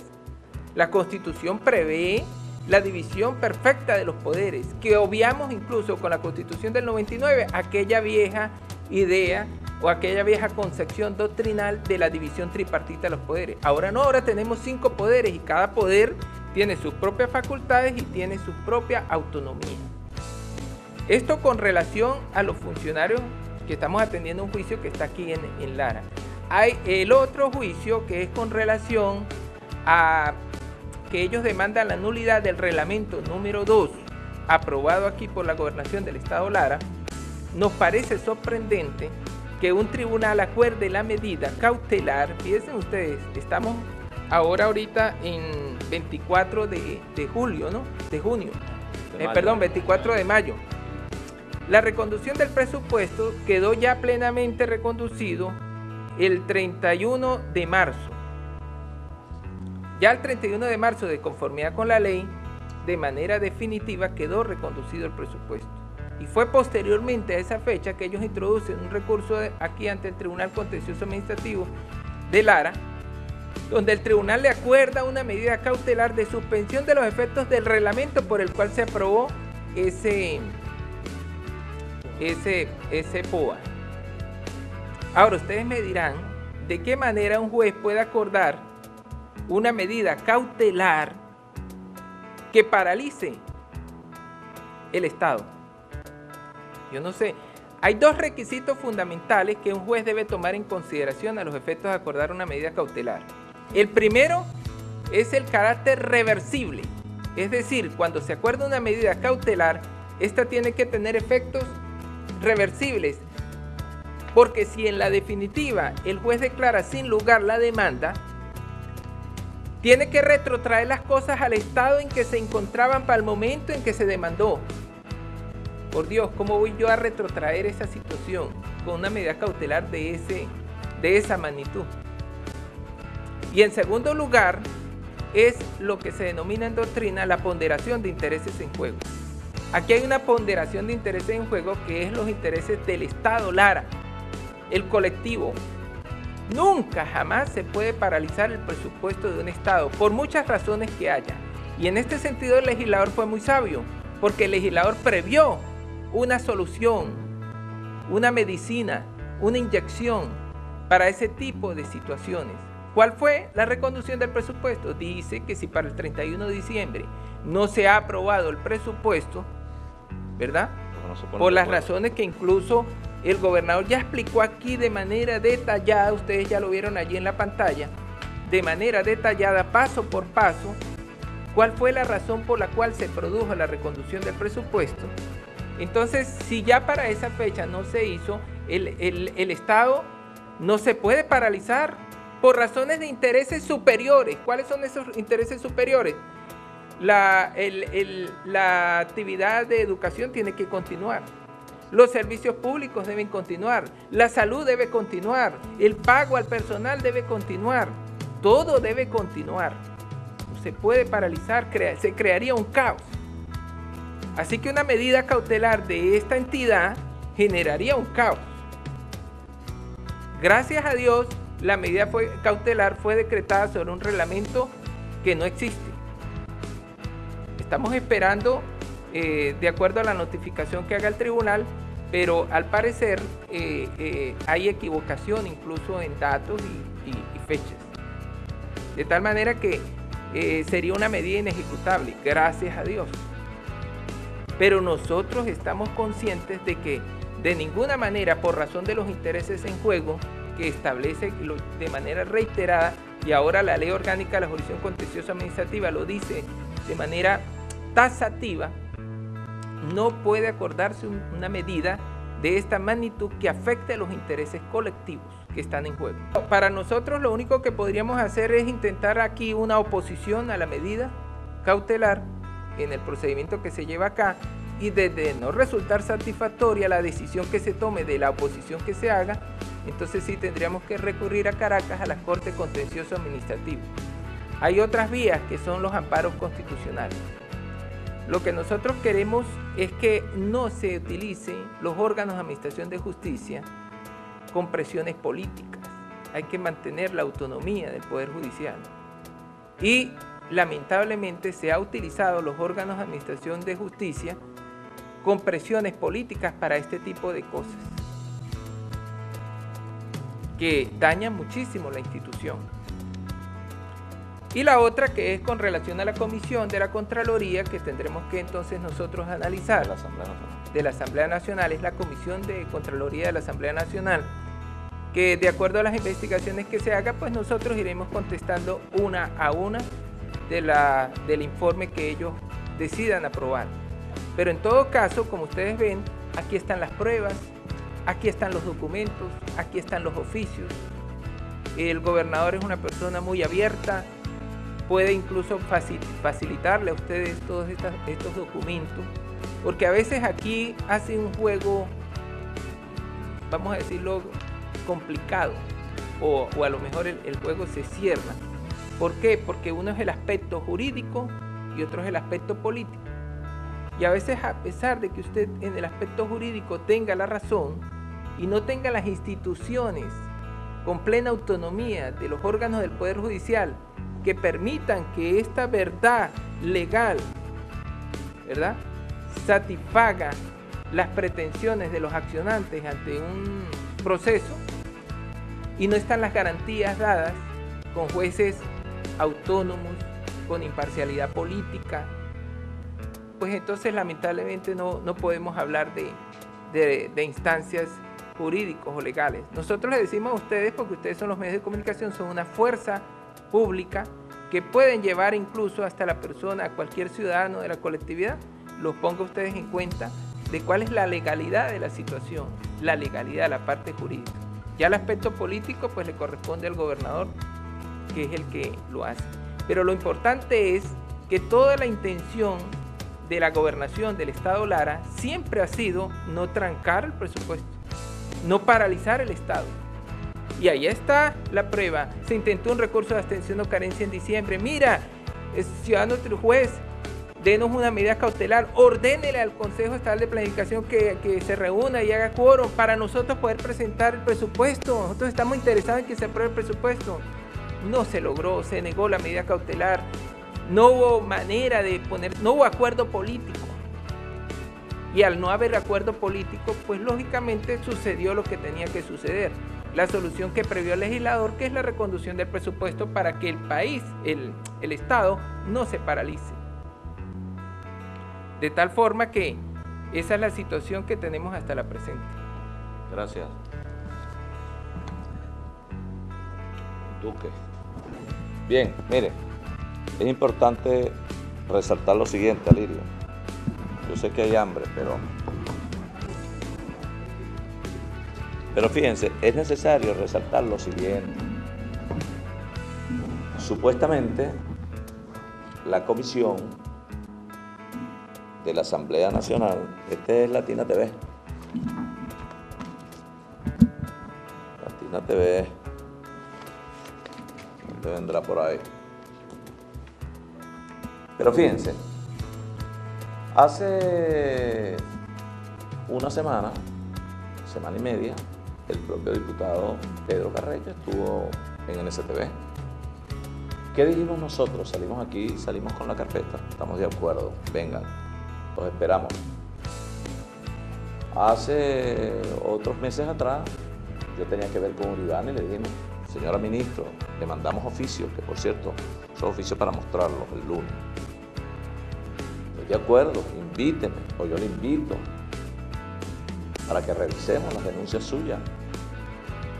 Speaker 3: La Constitución prevé la división perfecta de los poderes, que obviamos incluso con la Constitución del 99, aquella vieja idea o aquella vieja concepción doctrinal de la división tripartita de los poderes. Ahora no, ahora tenemos 5 poderes y cada poder tiene sus propias facultades y tiene su propia autonomía. Esto con relación a los funcionarios que estamos atendiendo un juicio que está aquí en Lara. Hay el otro juicio que es con relación a que ellos demandan la nulidad del reglamento número 2, aprobado aquí por la Gobernación del Estado Lara. Nos parece sorprendente que un tribunal acuerde la medida cautelar. Fíjense ustedes, estamos ahorita en 24 de julio, ¿no? De junio. Perdón, 24 de mayo. La reconducción del presupuesto quedó ya plenamente reconducido el 31 de marzo. Ya el 31 de marzo, de conformidad con la ley, de manera definitiva quedó reconducido el presupuesto. Y fue posteriormente a esa fecha que ellos introducen un recurso aquí ante el Tribunal Contencioso Administrativo de Lara, donde el tribunal le acuerda una medida cautelar de suspensión de los efectos del reglamento por el cual se aprobó ese POA. Ahora ustedes me dirán, ¿de qué manera un juez puede acordar una medida cautelar que paralice el Estado? Yo no sé. Hay dos requisitos fundamentales que un juez debe tomar en consideración a los efectos de acordar una medida cautelar. El primero es el carácter reversible. Es decir, cuando se acuerda una medida cautelar, esta tiene que tener efectos reversibles. Porque si en la definitiva el juez declara sin lugar la demanda, tiene que retrotraer las cosas al estado en que se encontraban para el momento en que se demandó. Por Dios, ¿cómo voy yo a retrotraer esa situación con una medida cautelar de esa magnitud? Y en segundo lugar, es lo que se denomina en doctrina la ponderación de intereses en juego. Aquí hay una ponderación de intereses en juego que es los intereses del Estado Lara, el colectivo. Nunca, jamás se puede paralizar el presupuesto de un Estado, por muchas razones que haya. Y en este sentido el legislador fue muy sabio, porque el legislador previó una solución, una medicina, una inyección para ese tipo de situaciones. ¿Cuál fue la reconducción del presupuesto? Dice que si para el 31 de diciembre no se ha aprobado el presupuesto, ¿verdad? Por las razones que incluso el gobernador ya explicó aquí de manera detallada, ustedes ya lo vieron allí en la pantalla, de manera detallada, paso por paso, cuál fue la razón por la cual se produjo la reconducción del presupuesto. Entonces, si ya para esa fecha no se hizo, el Estado no se puede paralizar por razones de intereses superiores. ¿Cuáles son esos intereses superiores? La actividad de educación tiene que continuar. Los servicios públicos deben continuar. La salud debe continuar. El pago al personal debe continuar. Todo debe continuar. No se puede paralizar, se crearía un caos. Así que una medida cautelar de esta entidad generaría un caos. Gracias a Dios, la medida cautelar fue decretada sobre un reglamento que no existe. Estamos esperando, de acuerdo a la notificación que haga el tribunal, pero al parecer hay equivocación incluso en datos y fechas. De tal manera que sería una medida inejecutable, gracias a Dios. Pero nosotros estamos conscientes de que de ninguna manera, por razón de los intereses en juego, que establece de manera reiterada, y ahora la Ley Orgánica de la Jurisdicción Contenciosa Administrativa lo dice de manera taxativa, no puede acordarse una medida de esta magnitud que afecte a los intereses colectivos que están en juego. Para nosotros lo único que podríamos hacer es intentar aquí una oposición a la medida cautelar en el procedimiento que se lleva acá, y desde no resultar satisfactoria la decisión que se tome de la oposición que se haga, entonces sí tendríamos que recurrir a Caracas, a la Corte Contencioso Administrativo. Hay otras vías que son los amparos constitucionales. Lo que nosotros queremos es que no se utilicen los órganos de administración de justicia con presiones políticas. Hay que mantener la autonomía del Poder Judicial. Y lamentablemente se ha utilizado los órganos de administración de justicia con presiones políticas para este tipo de cosas que dañan muchísimo la institución. Y la otra que es con relación a la comisión de la Contraloría, que tendremos que entonces nosotros analizar. De la Asamblea Nacional, es la Comisión de Contraloría de la Asamblea Nacional, que de acuerdo a las investigaciones que se haga, pues nosotros iremos contestando una a una del informe que ellos decidan aprobar. Pero en todo caso, como ustedes ven, aquí están las pruebas, aquí están los documentos, aquí están los oficios. El gobernador es una persona muy abierta, puede incluso facilitarle a ustedes todos estos documentos, porque a veces aquí hace un juego, vamos a decirlo, complicado, o a lo mejor el juego se cierra. ¿Por qué? Porque uno es el aspecto jurídico y otro es el aspecto político. Y a veces, a pesar de que usted en el aspecto jurídico tenga la razón y no tenga las instituciones con plena autonomía de los órganos del Poder Judicial que permitan que esta verdad legal, ¿verdad?, satisfaga las pretensiones de los accionantes ante un proceso, y no están las garantías dadas con jueces autónomos, con imparcialidad política, pues entonces lamentablemente no podemos hablar de instancias jurídicos o legales. Nosotros les decimos a ustedes, porque ustedes son los medios de comunicación, son una fuerza pública que pueden llevar incluso hasta la persona, a cualquier ciudadano de la colectividad, los ponga ustedes en cuenta de cuál es la legalidad de la situación, la legalidad, la parte jurídica. Ya el aspecto político pues le corresponde al gobernador, que es el que lo hace. Pero lo importante es que toda la intención de la gobernación del Estado Lara siempre ha sido no trancar el presupuesto, no paralizar el Estado. Y ahí está la prueba. Se intentó un recurso de abstención o carencia en diciembre. Mira, ciudadano juez, denos una medida cautelar, ordénele al Consejo Estatal de Planificación que se reúna y haga quórum para nosotros poder presentar el presupuesto. Nosotros estamos interesados en que se apruebe el presupuesto. No se logró, se negó la medida cautelar. No hubo manera de no hubo acuerdo político. Y al no haber acuerdo político, pues lógicamente sucedió lo que tenía que suceder. La solución que previó el legislador, que es la reconducción del presupuesto para que el país, el Estado, no se paralice. De tal forma que esa es la situación que tenemos hasta la presente.
Speaker 2: Gracias. Duque. Bien, mire, es importante resaltar lo siguiente, Alirio. Yo sé que hay hambre, pero fíjense, es necesario resaltar lo siguiente. Supuestamente, la comisión de la Asamblea Nacional, este es Latina TV. Latina TV, ¿dónde vendrá por ahí? Pero fíjense, hace una semana y media, el propio diputado Pedro Carreño estuvo en NSTV. ¿Qué dijimos nosotros? Salimos aquí, salimos con la carpeta, estamos de acuerdo, vengan, los esperamos. Hace otros meses atrás, yo tenía que ver con Uribana y le dijimos, señora ministro, le mandamos oficios, que por cierto, son oficios para mostrarlos el lunes. Estoy de acuerdo, invíteme, o yo le invito, para que revisemos las denuncias suyas.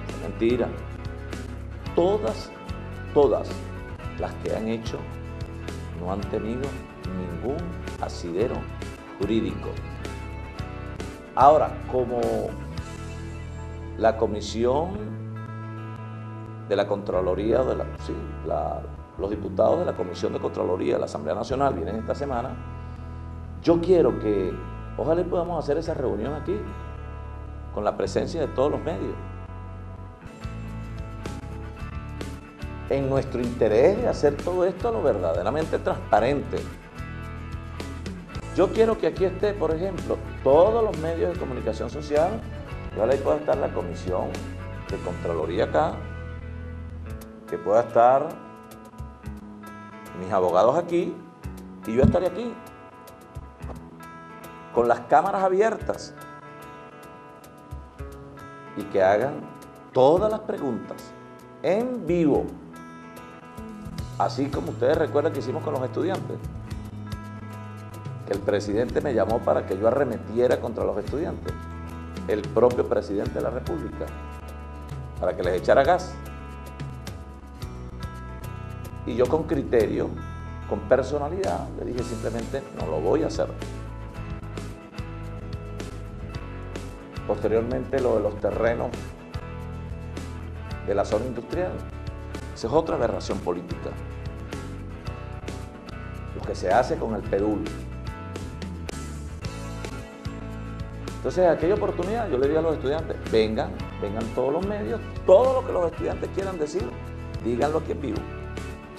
Speaker 2: Es mentira. Todas las que han hecho no han tenido ningún asidero jurídico. Ahora, como la comisión de la Contraloría, los diputados de la Comisión de Contraloría de la Asamblea Nacional vienen esta semana, yo quiero que, ojalá podamos hacer esa reunión aquí, con la presencia de todos los medios. En nuestro interés de hacer todo esto lo verdaderamente transparente. Yo quiero que aquí esté, por ejemplo, todos los medios de comunicación social. Yo ahí pueda estar la Comisión de Contraloría acá, que pueda estar mis abogados aquí y yo estaré aquí, con las cámaras abiertas, y que hagan todas las preguntas en vivo. Así como ustedes recuerdan que hicimos con los estudiantes, que el presidente me llamó para que yo arremetiera contra los estudiantes, el propio presidente de la República, para que les echara gas. Y yo con criterio, con personalidad, le dije simplemente, no lo voy a hacer. Posteriormente, lo de los terrenos de la zona industrial, esa es otra aberración política. Lo que se hace con el PEDUL. Entonces, en aquella oportunidad, yo le dije a los estudiantes, vengan todos los medios, todo lo que los estudiantes quieran decir, díganlo aquí en vivo.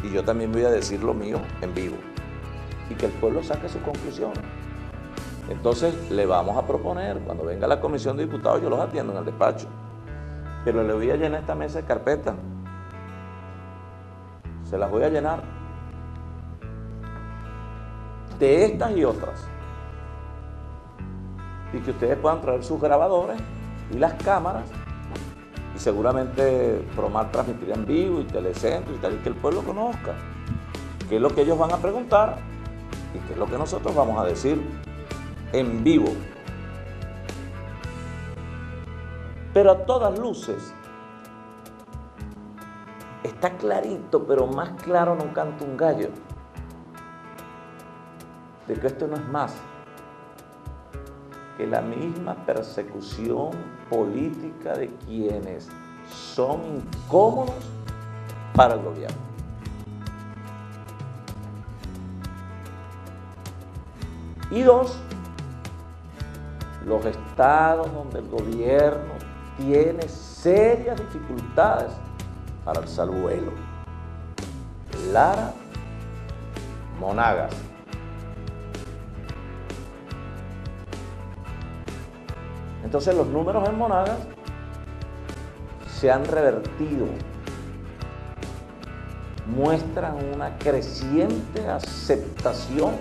Speaker 2: Y yo también voy a decir lo mío en vivo. Y que el pueblo saque sus conclusiones. Entonces, le vamos a proponer, cuando venga la comisión de diputados, yo los atiendo en el despacho. Pero le voy a llenar esta mesa de carpetas. Se las voy a llenar. De estas y otras. Y que ustedes puedan traer sus grabadores y las cámaras. Y seguramente Promar transmitirá en vivo y Telecentro y tal, y que el pueblo conozca qué es lo que ellos van a preguntar y qué es lo que nosotros vamos a decir en vivo. Pero a todas luces está clarito, pero más claro no canta un gallo, de que esto no es más que la misma persecución política de quienes son incómodos para el gobierno. Y dos, los estados donde el gobierno tiene serias dificultades para alzar vuelo. Lara, Monagas. Entonces los números en Monagas se han revertido, muestran una creciente aceptación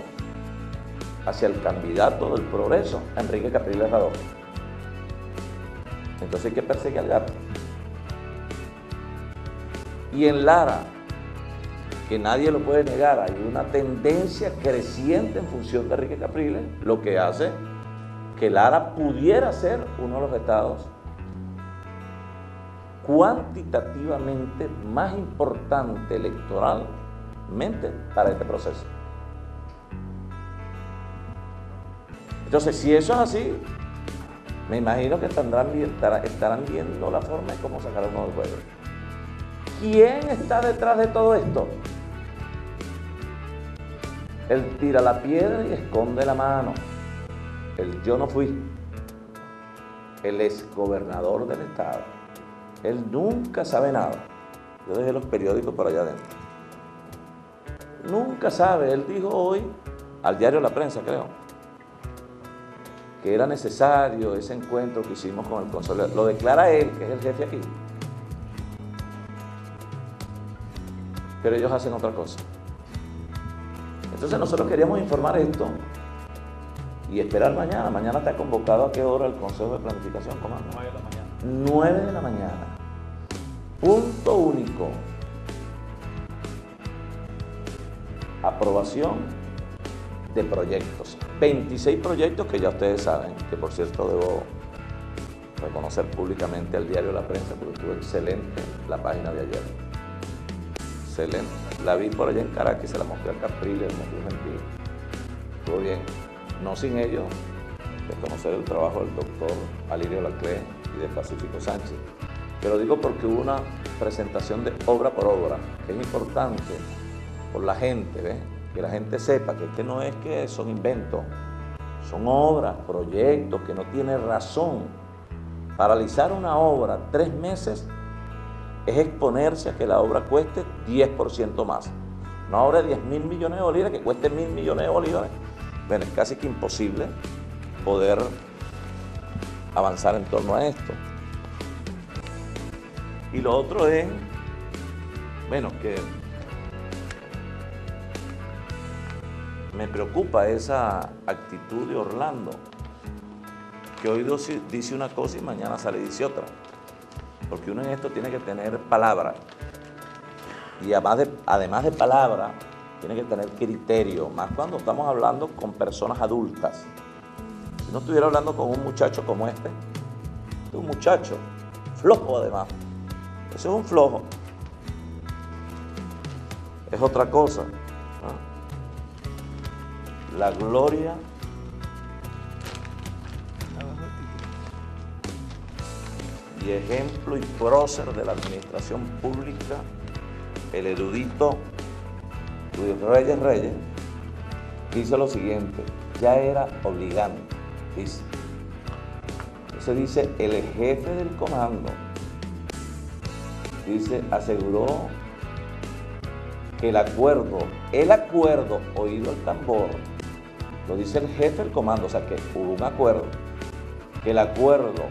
Speaker 2: hacia el candidato del progreso, Enrique Capriles Radón. Entonces hay que perseguir al gato. Y en Lara, que nadie lo puede negar, hay una tendencia creciente en función de Enrique Capriles, lo que hace que Lara pudiera ser uno de los estados cuantitativamente más importante electoralmente para este proceso. Entonces, si eso es así, me imagino que estarán viendo la forma de cómo sacar uno del juego. ¿Quién está detrás de todo esto? Él tira la piedra y esconde la mano. El yo no fui. El exgobernador del estado. Él nunca sabe nada. Yo dejé los periódicos por allá adentro. Nunca sabe. Él dijo hoy, al diario La Prensa, creo, que era necesario ese encuentro que hicimos con el consulado. Lo declara él, que es el jefe aquí. Pero ellos hacen otra cosa. Entonces nosotros queríamos informar esto y esperar mañana. Mañana está convocado ¿a qué hora el Consejo de Planificación, comando?
Speaker 4: 9 de la mañana.
Speaker 2: 9 de la mañana. Punto único. Aprobación de proyectos. 26 proyectos que ya ustedes saben, que por cierto debo reconocer públicamente al diario La Prensa porque estuvo excelente la página de ayer. Excelente. La vi por allá en Caracas y se la mostré a Capriles, el motivo gentil. Estuvo bien. No sin ello, reconocer el trabajo del doctor Alirio Laclé y de Pacífico Sánchez. Pero digo porque hubo una presentación de obra por obra, que es importante por la gente, ¿ves? Que la gente sepa que no es que son inventos, son obras, proyectos, que no tiene razón. Paralizar una obra 3 meses es exponerse a que la obra cueste 10% más. Una obra de 10.000 millones de bolívares que cueste 1.000 millones de bolívares. Bueno, es casi que imposible poder avanzar en torno a esto. Y lo otro es, bueno, que me preocupa esa actitud de Orlando, que hoy dice una cosa y mañana sale y dice otra. Porque uno en esto tiene que tener palabra. Y además de palabra, tiene que tener criterio, más cuando estamos hablando con personas adultas. Si no estuviera hablando con un muchacho como este es un muchacho flojo además. Ese es un flojo. Es otra cosa, ¿no? La gloria y ejemplo y prócer de la administración pública, el erudito Luis Reyes, dice lo siguiente: ya era obligante, dice. Entonces dice, el jefe del comando, dice, aseguró que el acuerdo, oído el tambor, lo dice el jefe del comando, o sea que hubo un acuerdo, que el acuerdo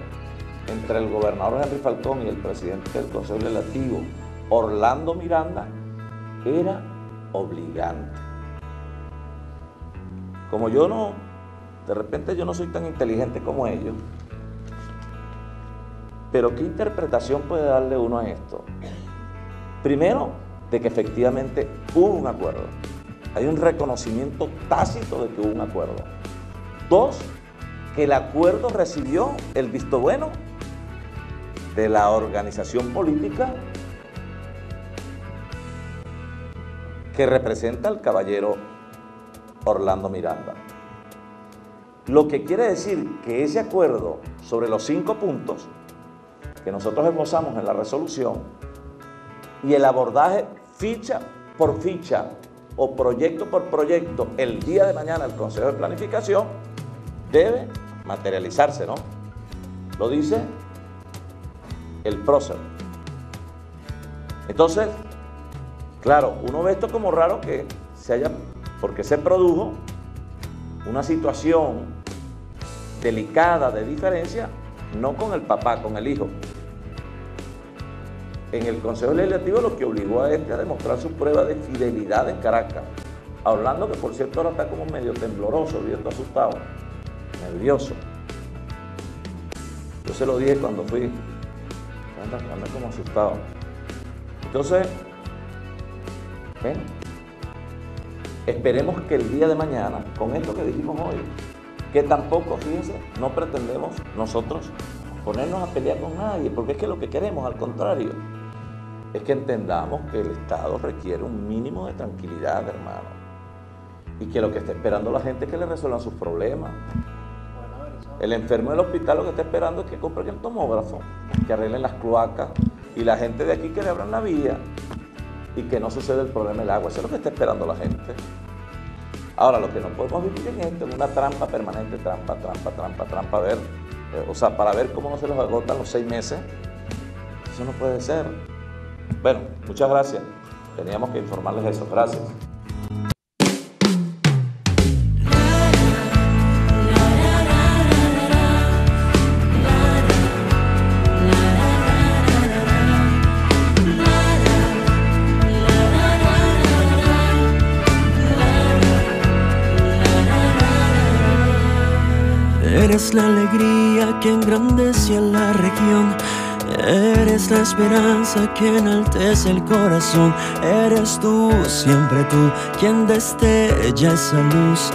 Speaker 2: entre el gobernador Henry Falcón y el presidente del Consejo Legislativo, Orlando Miranda, era obligante. Como de repente yo no soy tan inteligente como ellos, pero ¿qué interpretación puede darle uno a esto? Primero, de que efectivamente hubo un acuerdo. Hay un reconocimiento tácito de que hubo un acuerdo. Dos, que el acuerdo recibió el visto bueno de la organización política que representa al caballero Orlando Miranda. Lo que quiere decir que ese acuerdo sobre los 5 puntos que nosotros esbozamos en la resolución y el abordaje ficha por ficha o proyecto por proyecto el día de mañana el Consejo de Planificación debe materializarse, ¿no? Lo dice el prócer. Entonces, claro, uno ve esto como raro que porque se produjo una situación delicada de diferencia, no con el papá, con el hijo. En el Consejo Legislativo lo que obligó a este a demostrar su prueba de fidelidad en Caracas. Hablando que, por cierto, ahora está como medio tembloroso, viendo asustado, nervioso. Yo se lo dije cuando fui, anda como asustado. Entonces, esperemos que el día de mañana, con esto que dijimos hoy, que tampoco, fíjense, no pretendemos nosotros ponernos a pelear con nadie, porque es que lo que queremos, al contrario, es que entendamos que el Estado requiere un mínimo de tranquilidad, hermano, y que lo que está esperando la gente es que le resuelvan sus problemas. El enfermo del hospital lo que está esperando es que compren el tomógrafo, que arreglen las cloacas, y la gente de aquí que le abran la vía y que no suceda el problema del agua. Eso es lo que está esperando la gente. Ahora, lo que no podemos vivir en esto es una trampa permanente, trampa, para ver cómo no se los agotan los 6 meses. Eso no puede ser. Bueno, muchas gracias. Teníamos que informarles eso. Gracias.
Speaker 1: Eres la alegría que engrandece a la región. Eres la esperanza que enaltece el corazón. Eres tú, siempre tú, quien destella esa luz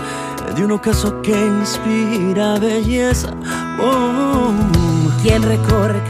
Speaker 1: de un ocaso que inspira belleza.
Speaker 4: Quien recorre